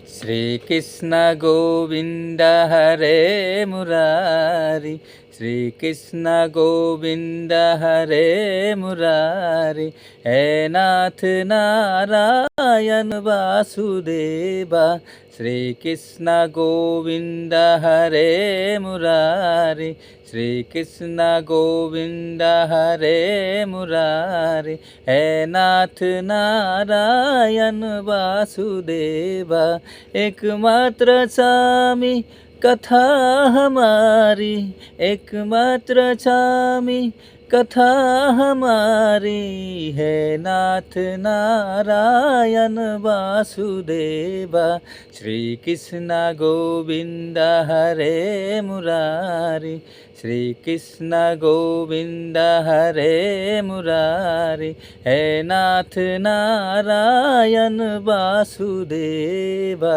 श्रीकृष्ण गोविन्द हरे मुरारी, श्रीकृष्ण गोविन्द हरे मुरारी। हे नाथ नारायण वासुदेवा, श्रीकृष्ण गोविन्द हरे मुरारी, श्रीकृष्ण गोविन्द हरे मुरारी। हे नाथ नारायण वासुदेवा, एकमात्र स्वामी कथा हमारी, एकमात्र स्वामी कथा हमारी। है नाथ नारायण वासुदेवा, श्री कृष्ण गोविंद हरे मुरारी, श्री कृष्ण गोविंद हरे मुरारी। हे नाथ नारायण वासुदेवा।